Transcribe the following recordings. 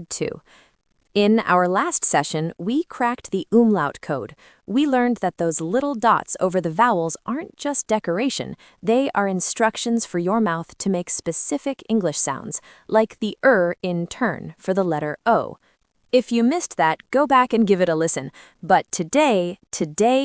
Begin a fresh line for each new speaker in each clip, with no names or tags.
2. In our last session, we cracked the umlaut code. We learned that those little dots over the vowels aren't just decoration, they are instructions for your mouth to make specific English sounds, like the in turn for the letter O. If you missed that, go back and give it a listen. But today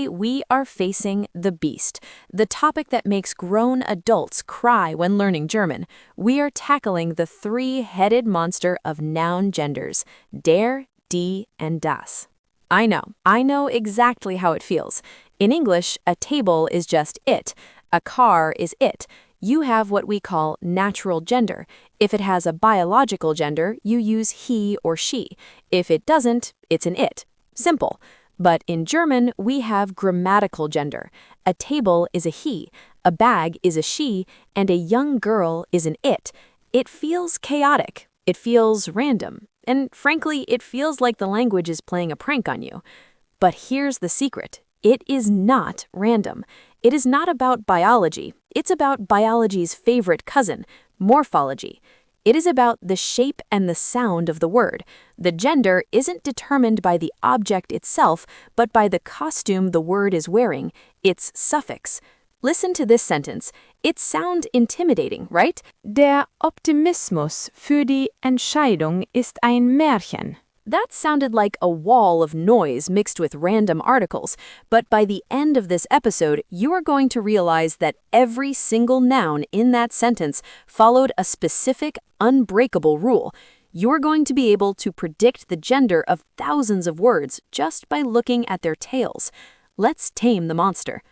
we are facing the beast, the topic that makes grown adults cry when learning German. We are tackling the three-headed monster of noun genders, der, die, and das. I know exactly how it feels. In English, a table is just it. A car is it. You have what we call natural gender. If it has a biological gender, you use he or she. If it doesn't, it's an it. Simple. But in German, we have grammatical gender. A table is a he, a bag is a she, and a young girl is an it. It feels chaotic. It feels random. And frankly, it feels like the language is playing a prank on you. But here's the secret. It is not random. It is not about biology. It's about biology's favorite cousin, morphology. It is about the shape and the sound of the word. The gender isn't determined by the object itself, but by the costume the word is wearing, its suffix. Listen to this sentence. It sounds intimidating, right?
Der Optimismus für die Entscheidung ist ein Märchen.
That sounded like a wall of noise mixed with random articles, but by the end of this episode, you are going to realize that every single noun in that sentence followed a specific, unbreakable rule. You're going to be able to predict the gender of thousands of words just by looking at their tails. Let's tame the monster.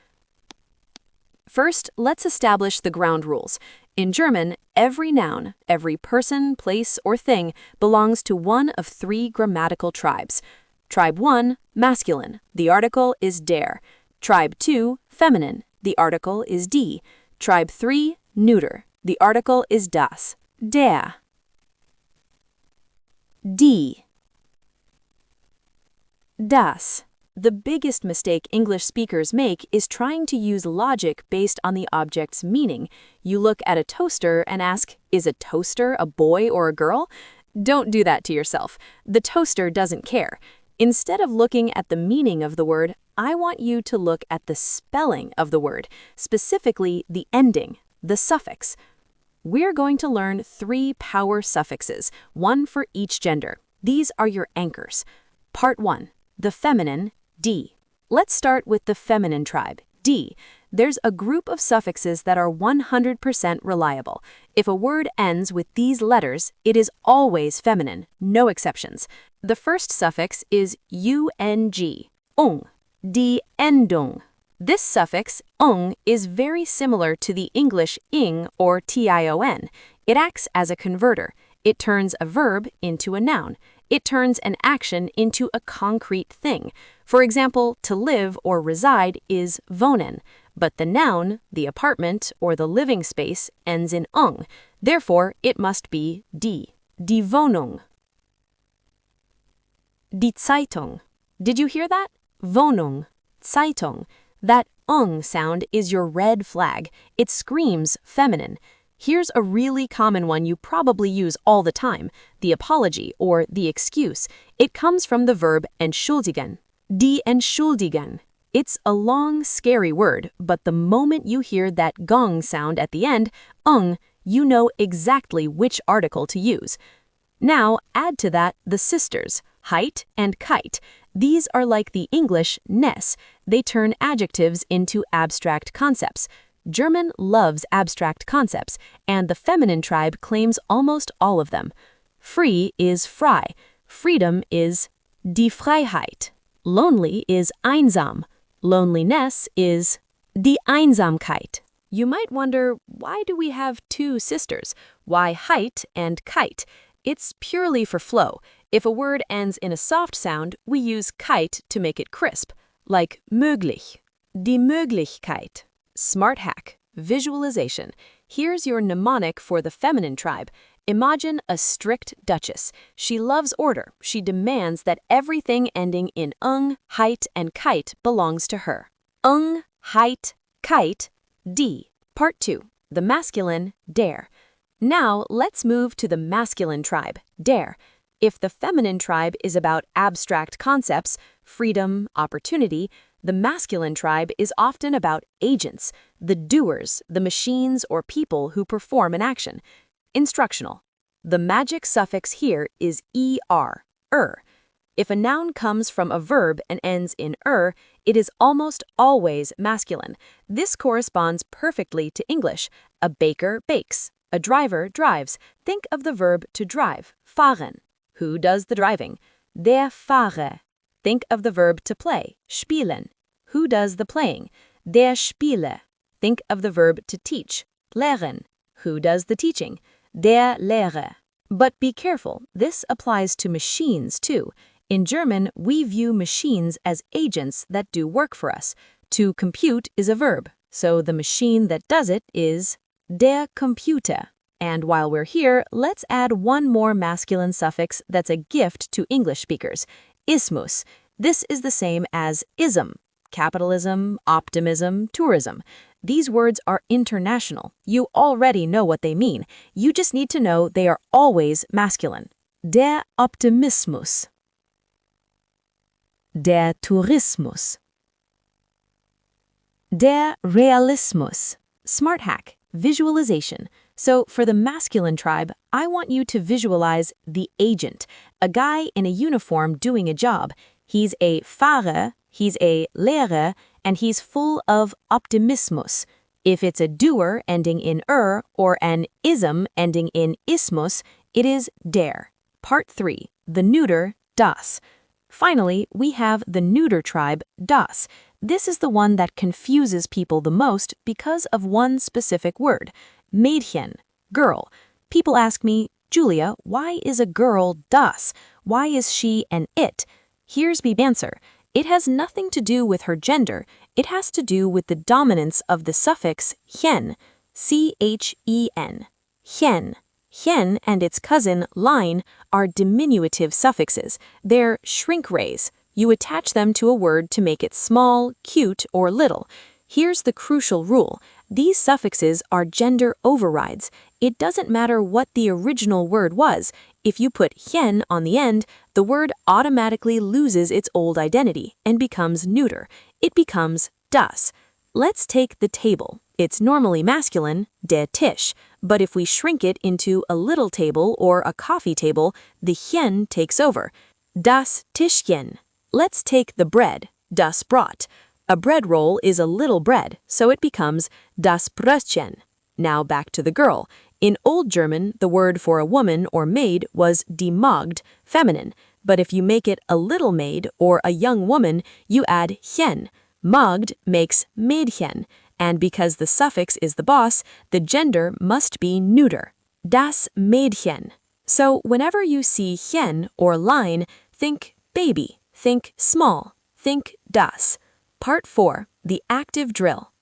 First, let's establish the ground rules. In German, every noun, every person, place, or thing belongs to one of three grammatical tribes. Tribe 1, masculine. The article is der. Tribe 2, feminine. The article is die. Tribe 3, neuter. The article is das. Der. Die. Das. The biggest mistake English speakers make is trying to use logic based on the object's meaning. You look at a toaster and ask, is a toaster a boy or a girl? Don't do that to yourself. The toaster doesn't care. Instead of looking at the meaning of the word, I want you to look at the spelling of the word, specifically the ending, the suffix. We're going to learn 3 power suffixes, one for each gender. These are your anchors. Part 1, the feminine, die. Let's start with the feminine tribe, die. There's a group of suffixes that are 100% reliable. If a word ends with these letters, it is always feminine, no exceptions. The first suffix is ung, die Endung. This suffix, ung, is very similar to the English ing or tion. It acts as a converter. It turns a verb into a noun. It turns an action into a concrete thing. For example, to live or reside is wohnen, but the noun, the apartment or the living space, ends in ung. Therefore, it must be die Wohnung. Die Zeitung. Did you hear that? Wohnung, Zeitung. That ung sound is your red flag. It screams feminine. Here's a really common one you probably use all the time, the apology or the excuse. It comes from the verb entschuldigen. Die entschuldigen. It's a long, scary word, but the moment you hear that gong sound at the end, ung, you know exactly which article to use. Now, add to that the sisters, heit and kite. These are like the English ness. They turn adjectives into abstract concepts. German loves abstract concepts, and the feminine tribe claims almost all of them. Free is frei. Freedom is die Freiheit. Lonely is einsam. Loneliness is die Einsamkeit. You might wonder, why do we have 2 sisters? Why heit and kite? It's purely for flow. If a word ends in a soft sound, we use kite to make it crisp, like möglich. Die Möglichkeit. Smart hack, visualization. Here's your mnemonic for the feminine tribe. Imagine a strict Duchess. She loves order. She demands that everything ending in ung, heit, and kite belongs to her. Ung, heit, kite, die. Part 2, the masculine, der. Now let's move to the masculine tribe, der. If the feminine tribe is about abstract concepts, freedom, opportunity, the masculine tribe is often about agents, the doers, the machines or people who perform an action. Instructional. The magic suffix here is er. If a noun comes from a verb and ends in it is almost always masculine. This corresponds perfectly to English. A baker bakes. A driver drives. Think of the verb to drive, fahren. Who does the driving? Der Fahrer. Think of the verb to play, spielen. Who does the playing? Der Spieler. Think of the verb to teach, lehren. Who does the teaching? Der Lehrer. But be careful, this applies to machines too. In German, we view machines as agents that do work for us. To compute is a verb, so the machine that does it is der Computer. And while we're here, let's add one more masculine suffix that's a gift to English speakers, ismus. This is the same as ism, capitalism, optimism, tourism. These words are international. You already know what they mean. You just need to know they are always masculine. Der Optimismus. Der Tourismus. Der Realismus. Smart hack, visualization. So for the masculine tribe, I want you to visualize the agent, a guy in a uniform doing a job. He's a Fahrer, he's a Lehrer, and he's full of Optimismus. If it's a doer ending in or an ism ending in ismus, it is der. Part 3, the neuter, das. Finally, we have the neuter tribe, das. This is the one that confuses people the most because of one specific word. Mädchen, girl. People ask me, Julia, why is a girl das? Why is she an it? Here's the answer. It has nothing to do with her gender. It has to do with the dominance of the suffix chen, chen. Chen. Chen and its cousin, line, are diminutive suffixes. They're shrink-rays. You attach them to a word to make it small, cute, or little. Here's the crucial rule. These suffixes are gender overrides. It doesn't matter what the original word was. If you put chen on the end, the word automatically loses its old identity and becomes neuter. It becomes das. Let's take the table. It's normally masculine, der Tisch, but if we shrink it into a little table or a coffee table, the chen takes over. Das Tischchen. Let's take the bread, das Brot. A bread roll is a little bread, so it becomes das Brötchen. Now back to the girl. In Old German, the word for a woman or maid was die Magd, feminine. But if you make it a little maid or a young woman, you add chen. Magd makes Mädchen, and because the suffix is the boss, the gender must be neuter. Das Mädchen. So whenever you see chen or line, think baby, think small, think das. Part 4, the active drill.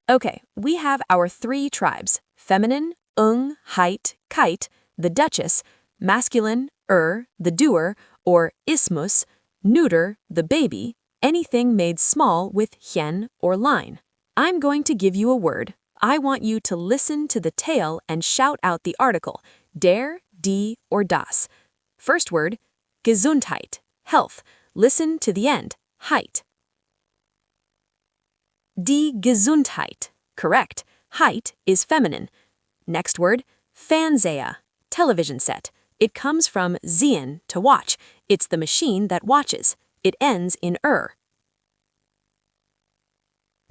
Okay, we have our 3 tribes, feminine, heit, kite, the Duchess, masculine, the doer, or ismus, neuter, the baby, anything made small with chen or line. I'm going to give you a word. I want you to listen to the tail and shout out the article, der, die, or das. First word, Gesundheit, health. Listen to the end, Heit. Die Gesundheit. Correct. Heit is feminine. Next word, Fernseher, television set. It comes from sehen, to watch. It's the machine that watches. It ends in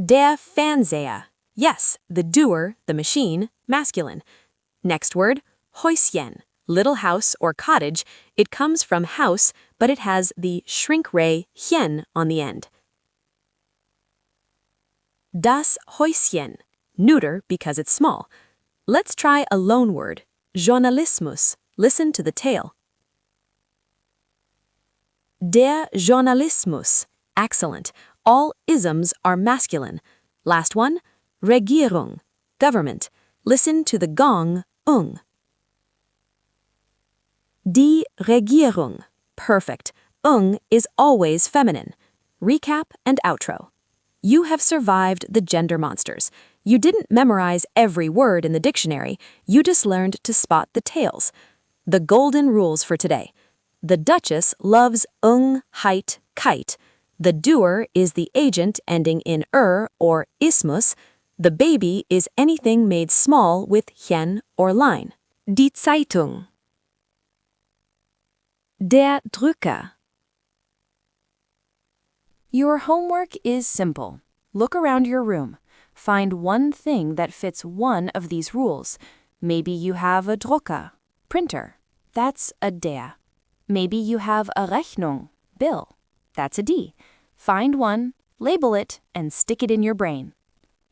Der Fernseher. Yes, the doer, the machine, masculine. Next word, Häuschen, little house or cottage. It comes from house, but it has the shrink-ray chen on the end. Das Häuschen, neuter because it's small. Let's try a loan word, Journalismus. Listen to the tail. Der Journalismus. Excellent. All isms are masculine. Last one, Regierung, government. Listen to the gong, Die Regierung. Perfect. Is always feminine. Recap and outro. You have survived the gender monsters. You didn't memorize every word in the dictionary. You just learned to spot the tails. The golden rules for today. The Duchess loves height, kite. The doer is the agent ending in or ismus. The baby is anything made small with hien or line.
Die Zeitung. Der Drücker.
Your homework is simple. Look around your room. Find one thing that fits one of these rules. Maybe you have a Drucker, printer. That's a der. Maybe you have a Rechnung, bill. That's a D. Find one, label it, and stick it in your brain.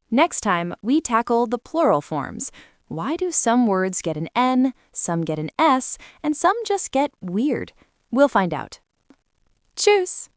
Next time, we tackle the plural forms. Why do some words get an N, some get an S, and some just get weird? We'll find out. Tschüss!